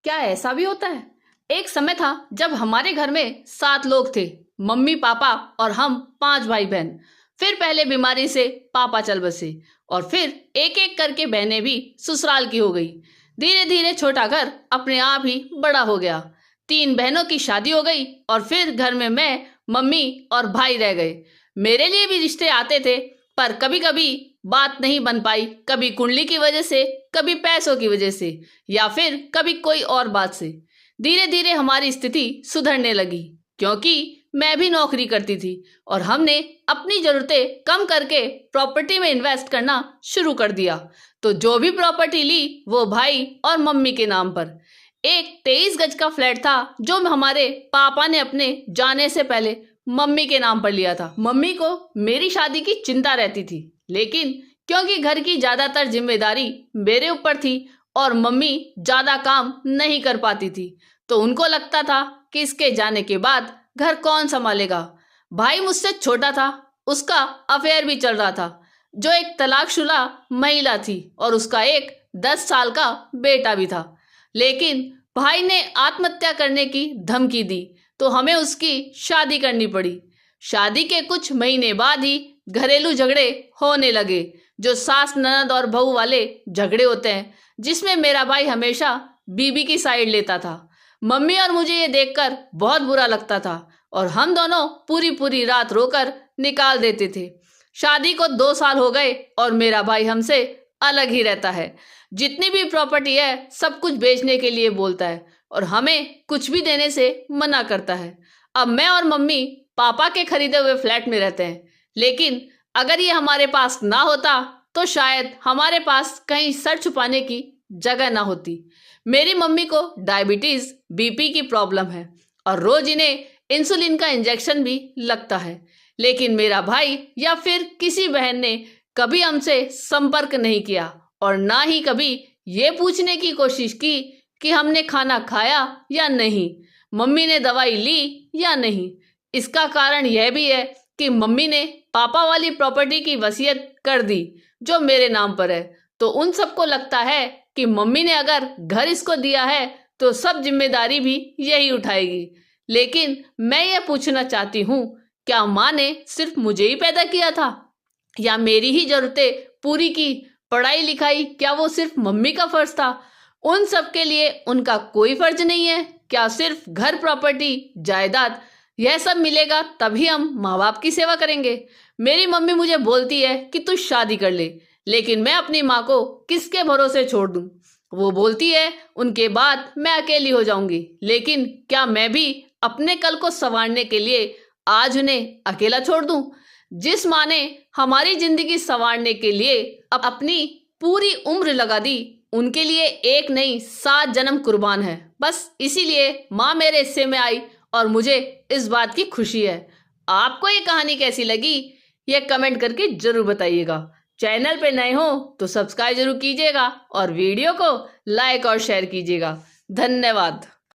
क्या ऐसा भी होता है? एक समय था जब हमारे घर में 7 लोग थे। मम्मी, पापा और हम 5 भाई बहन। फिर पहले बीमारी से पापा चल बसे और फिर एक एक करके बहनें भी ससुराल की हो गई। धीरे धीरे छोटा घर अपने आप ही बड़ा हो गया। 3 बहनों की शादी हो गई और फिर घर में मैं, मम्मी और भाई रह गए। मेरे लिए भी रिश्ते आते थे, पर कभी कभी बात नहीं बन पाई। कभी कुंडली की वजह से, कभी पैसों की वजह से, या फिर कभी कोई और बात से। धीरे धीरे हमारी स्थिति सुधरने लगी, क्योंकि मैं भी नौकरी करती थी और हमने अपनी जरूरतें कम करके प्रॉपर्टी में इन्वेस्ट करना शुरू कर दिया। तो जो भी प्रॉपर्टी ली वो भाई और मम्मी के नाम पर। एक 23 गज का फ्लैट था जो हमारे पापा ने अपने जाने से पहले मम्मी के नाम पर लिया था। मम्मी को मेरी शादी की चिंता रहती थी, लेकिन क्योंकि घर की ज्यादातर जिम्मेदारी मेरे ऊपर थी और मम्मी ज्यादा काम नहीं कर पाती थी, तो उनको लगता था कि इसके जाने के बाद घर कौन संभालेगा। भाई मुझसे छोटा था, उसका अफेयर भी चल रहा था, जो एक तलाकशुदा महिला थी, और उसका एक 10 साल का बेटा भी था। लेकिन भाई ने आत्महत्या करने की धमकी दी, तो हमें उसकी शादी करनी पड़ी। शादी के कुछ महीने बाद ही घरेलू झगड़े होने लगे, जो सास ननद और बहू वाले झगड़े होते हैं, जिसमें मेरा भाई हमेशा बीबी की साइड लेता था। मम्मी और मुझे ये देखकर बहुत बुरा लगता था और हम दोनों पूरी पूरी रात रोकर निकाल देते थे। शादी को 2 साल हो गए और मेरा भाई हमसे अलग ही रहता है। जितनी भी प्रॉपर्टी है सब कुछ बेचने के लिए बोलता है और हमें कुछ भी देने से मना करता है। अब मैं और मम्मी पापा के खरीदे हुए फ्लैट में रहते हैं, लेकिन अगर ये हमारे पास ना होता तो शायद हमारे पास कहीं सर छुपाने की जगह ना होती। मेरी मम्मी को डायबिटीज, बीपी की प्रॉब्लम है और रोज इन्हें इंसुलिन का इंजेक्शन भी लगता है, लेकिन मेरा भाई या फिर किसी बहन ने कभी हमसे संपर्क नहीं किया और ना ही कभी ये पूछने की कोशिश की कि हमने खाना खाया या नहीं, मम्मी ने दवाई ली या नहीं। इसका कारण यह भी है कि मम्मी ने पापा वाली प्रॉपर्टी की वसीयत कर दी जो मेरे नाम पर है, तो उन सबको लगता है कि मम्मी ने अगर घर इसको दिया है तो सब जिम्मेदारी भी यही उठाएगी। लेकिन मैं ये पूछना चाहती हूँ, क्या माँ ने सिर्फ मुझे ही पैदा किया था या मेरी ही जरूरतें पूरी की? पढ़ाई लिखाई क्या वो सिर्फ मम्मी का फर्ज था? उन सब के लिए उनका कोई फर्ज नहीं है क्या? सिर्फ घर, प्रॉपर्टी, जायदाद, यह सब मिलेगा तभी हम माँ बाप की सेवा करेंगे। मेरी मम्मी मुझे बोलती है कि तू शादी कर ले, लेकिन मैं अपनी माँ को किसके भरोसे छोड़ दूं? वो बोलती है उनके बाद मैं अकेली हो जाऊंगी, लेकिन क्या मैं भी अपने कल को संवारने के लिए आज उन्हें अकेला छोड़ दूं? जिस माँ ने हमारी जिंदगी संवारने के लिए अपनी पूरी उम्र लगा दी, उनके लिए एक नहीं 7 जन्म कुर्बान है। बस इसीलिए माँ मेरे हिस्से में आई और मुझे इस बात की खुशी है। आपको ये कहानी कैसी लगी ये कमेंट करके जरूर बताइएगा। चैनल पे नए हो तो सब्सक्राइब जरूर कीजिएगा और वीडियो को लाइक और शेयर कीजिएगा। धन्यवाद।